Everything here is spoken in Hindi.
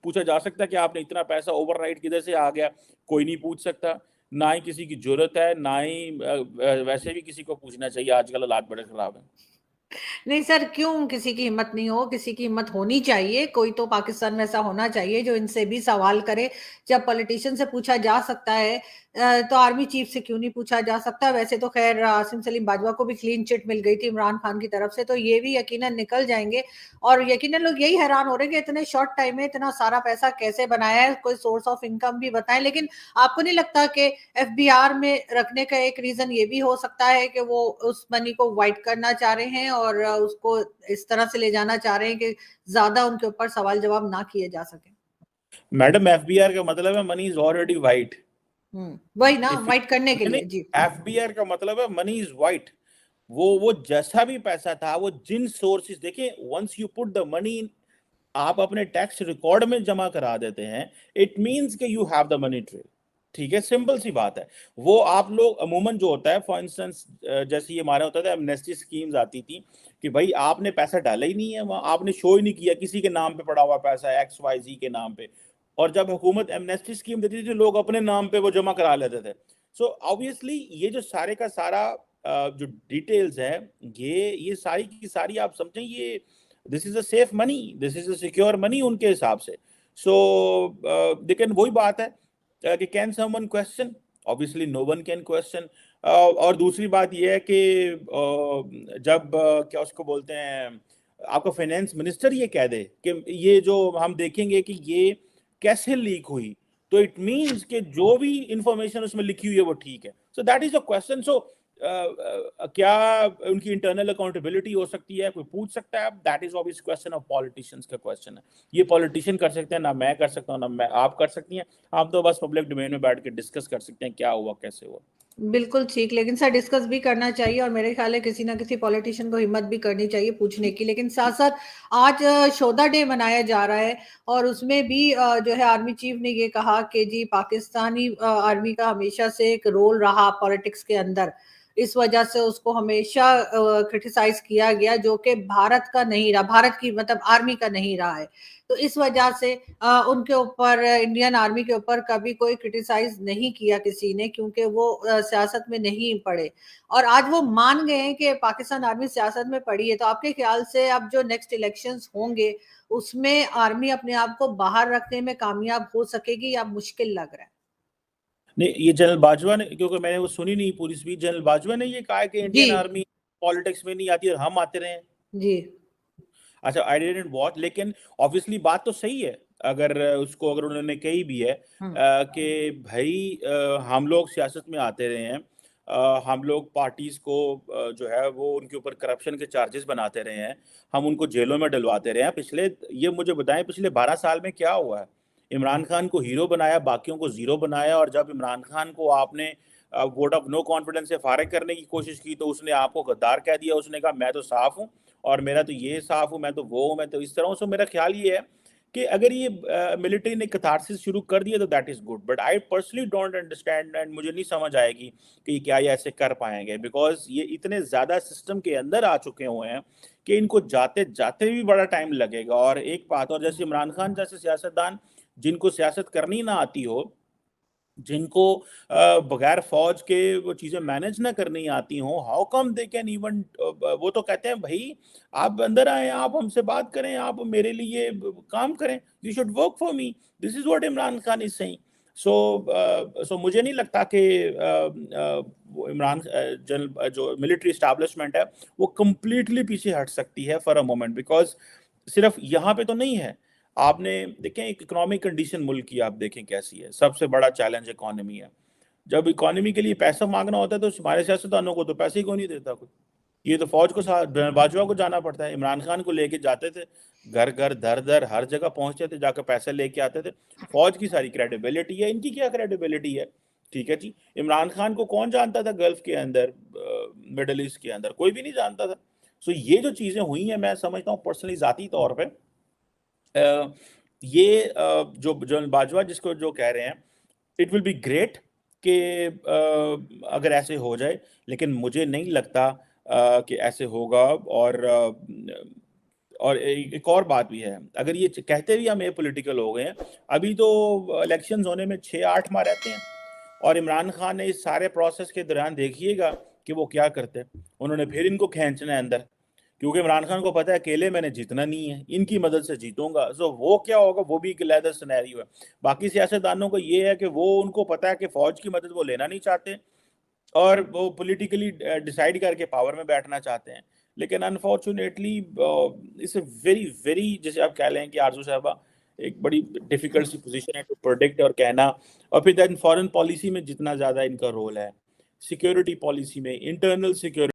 पूछा जा सकता कि आपने इतना पैसा ओवरनाइट किधर से आ गया, कोई नहीं पूछ सकता, ना ही किसी की जरूरत है, ना ही वैसे भी किसी को पूछना चाहिए, आजकल हालात बड़े खराब हैं। नहीं सर, क्यों किसी की हिम्मत नहीं हो? किसी की हिम्मत होनी चाहिए, कोई तो पाकिस्तान में ऐसा होना चाहिए जो इनसे भी सवाल करे। जब पॉलिटिशियन से पूछा जा सकता है, तो आर्मी चीफ से क्यों नहीं पूछा जा सकता? वैसे तो खैर आसिम सलीम बाजवा को भी क्लीन चिट मिल गई थी इमरान खान की तरफ से, तो ये भी यकीनन निकल जाएंगे। और यकीनन लोग यही हैरान हो रहे हैं कि इतने शॉर्ट टाइम में इतना सारा पैसा कैसे बनाया है, कोई सोर्स ऑफ इनकम भी बताएं। लेकिन आपको नहीं लगता कि एफबीआर में रखने का एक रीजन ये भी हो सकता है कि वो उस मनी को वाइट करना चाह रहे हैं और उसको इस तरह से ले जाना चाह रहे हैं कि ज्यादा उनके ऊपर सवाल जवाब ना किए जा सके? मैडम, एफबीआर का मतलब है मनी इज ऑलरेडी वाइट। वही ना, इफ वाइट करने के नहीं, लिए जी। एफबीआर का मतलब है मनी इज वाइट। वो जैसा भी पैसा था, वो जिन सोर्सेज, देखिए, once you put the money in, आप अपने टैक्स रिकॉर्ड में जमा करा देते हैं, इट मींस कि you have the money trail. ठीक है, सिंपल सी बात है। वो आप लोग अमूमन जो होता है, फॉर इंस्टेंस जैसे ये हमारे होता था, एमनेस्टी स्कीम्स आती थी कि भाई आपने पैसा डाला ही नहीं है वहां, आपने शो ही नहीं किया, किसी के नाम पे पड़ा हुआ पैसा XYZ के नाम पे। और जब हुकूमत एमनेस्टी स्कीम देती थी, लोग अपने नाम पे वो जमा करा लेते थे। सो ऑब्वियसली ये जो सारे का सारा जो डिटेल्स है, ये सारी की सारी आप समझें, ये this is a safe money, this is a secure money उनके हिसाब से। सो लेकिन वही बात है कि can someone question? Obviously no one can question. और दूसरी बात यह है कि जब क्या उसको बोलते हैं, आपका फाइनेंस मिनिस्टर ये कह दे कि ये जो हम देखेंगे कि ये कैसे लीक हुई, तो इट मींस कि जो भी इंफॉर्मेशन उसमें लिखी हुई है वो ठीक है। So that is a question. So क्या उनकी इंटरनल अकाउंटेबिलिटी हो सकती है, कोई पूछ सकता है? That is obvious question of politicians का क्वेश्चन है। ये पॉलिटिशियन कर सकते हैं, ना मैं कर सकता हूँ, ना मैं आप कर सकती हैं। आप तो बस पब्लिक डोमेन में बैठ के डिस्कस कर सकते हैं क्या हुआ, कैसे हुआ। बिल्कुल ठीक, लेकिन सर डिस्कस भी करना चाहिए और मेरे ख्याल है किसी ना किसी पॉलिटिशियन को हिम्मत भी करनी चाहिए पूछने की। लेकिन साथ साथ आज शोधा डे मनाया जा रहा है और उसमें भी जो है आर्मी चीफ ने ये कहा कि जी पाकिस्तानी आर्मी का हमेशा से एक रोल रहा पॉलिटिक्स के अंदर, इस वजह से उसको हमेशा क्रिटिसाइज किया गया, जो कि भारत का नहीं रहा, भारत की मतलब आर्मी का नहीं रहा है। तो इस वजह से उनके ऊपर, इंडियन आर्मी के ऊपर कभी कोई क्रिटिसाइज नहीं किया किसी ने, क्योंकि वो सियासत में नहीं पड़े। और आज वो मान गए हैं कि पाकिस्तान आर्मी सियासत में पड़ी है। तो आपके ख्याल से अब जो नेक्स्ट इलेक्शंस होंगे उसमें आर्मी अपने आप को बाहर रखने में कामयाब हो सकेगी या मुश्किल लग रहा है? नहीं, ये जनरल बाजवा ने, क्योंकि मैंने वो सुनी नहीं पूरी स्पीच, जनरल बाजवा ने ये कहा कि जी इंडियन आर्मी पॉलिटिक्स में नहीं आती और हम आते रहे हैं। जी। अच्छा, आई डिडंट वॉच, लेकिन ऑब्वियसली बात तो सही है। अगर उसको, अगर उन्होंने कही भी है हम्म कि भाई हम लोग सियासत में आते रहे हैं, हम लोग पार्टीज को जो है वो उनके ऊपर करप्शन के चार्जेस बनाते रहे हैं, हम उनको जेलों में डलवाते रहे हैं पिछले, ये मुझे बताएं पिछले 12 साल में क्या हुआ है? इमरान खान को हीरो बनाया, बाकियों को जीरो बनाया, और जब इमरान खान को आपने वोट ऑफ नो कॉन्फिडेंस से फारिग करने की कोशिश की तो उसने आपको गद्दार कह दिया, उसने कहा मैं तो साफ हूँ और मेरा तो ये साफ हूँ, मैं तो वो हूँ, मैं तो इस तरह हूँ। सो मेरा ख्याल ये है कि अगर ये मिलिट्री ने कथारसिस शुरू कर दिया तो that is good, but I personally don't understand, and मुझे नहीं समझ आएगी कि क्या ये ऐसे कर पाएंगे, बिकॉज ये इतने ज्यादा सिस्टम के अंदर आ चुके हुए हैं कि इनको जाते जाते भी बड़ा टाइम लगेगा। और एक बात और, जैसे इमरान खान जैसे सियासतदान जिनको सियासत करनी ना आती हो, जिनको बगैर फौज के वो चीजें मैनेज ना करनी आती हों, how come they can even, वो तो कहते हैं भाई आप अंदर आए, आप हमसे बात करें, आप मेरे लिए काम करें, you should work for me, this is what Imran Khan is saying. So मुझे नहीं लगता कि वो इमरान जो मिलिट्री इस्टेब्लिशमेंट है वो कंप्लीटली पीछे हट सकती है फॉर अ मोमेंट, बिकॉज सिर्फ यहाँ पे तो नहीं है। आपने देखें इकोनॉमिक कंडीशन मुल्क की, आप देखें कैसी है, सबसे बड़ा चैलेंज इकोनॉमी है। जब इकोनॉमी के लिए पैसा मांगना होता है तो हमारे सियासतदानों को तो पैसे ही को नहीं देता कोई, ये तो फौज को साथ बाजवा को जाना पड़ता है। इमरान खान को लेके जाते थे, घर घर दर दर हर जगह पहुंचते थे, जाकर पैसे लेके आते थे। फौज की सारी क्रेडिबिलिटी है, इनकी क्या क्रेडिबिलिटी है? ठीक है जी, इमरान खान को कौन जानता था गल्फ के अंदर, मिडल ईस्ट के अंदर? कोई भी नहीं जानता था। सो ये जो चीजें हुई हैं, मैं समझता हूँ पर्सनली जाती तौर पर, ये जो जनरल बाजवा जिसको जो कह रहे हैं, इट विल बी ग्रेट कि अगर ऐसे हो जाए, लेकिन मुझे नहीं लगता कि ऐसे होगा। और और एक और बात भी है, अगर ये कहते भी हम पॉलिटिकल हो गए हैं, अभी तो इलेक्शंस होने में 6-8 माह रहते हैं, और इमरान खान ने इस सारे प्रोसेस के दौरान देखिएगा कि वो क्या करते हैं। उन्होंने फिर इनको खींचना है अंदर, क्योंकि इमरान खान को पता है अकेले मैंने जीतना नहीं है, इनकी मदद से जीतूंगा। सो वो क्या होगा, वो भी एक अलग सिनेरियो है। बाकी सियासतदानों को ये है कि वो, उनको पता है कि फौज की मदद वो लेना नहीं चाहते, और वो पॉलिटिकली डिसाइड करके पावर में बैठना चाहते हैं। लेकिन unfortunately it's a very very, जैसे आप कह लें कि आरजू साहबा, एक बड़ी डिफिकल्ट सी पोजीशन है टू प्रोडिक्ट और कहना। और फिर दैन फॉरेन पॉलिसी में जितना ज़्यादा इनका रोल है, सिक्योरिटी पॉलिसी में, इंटरनल सिक्योरिटी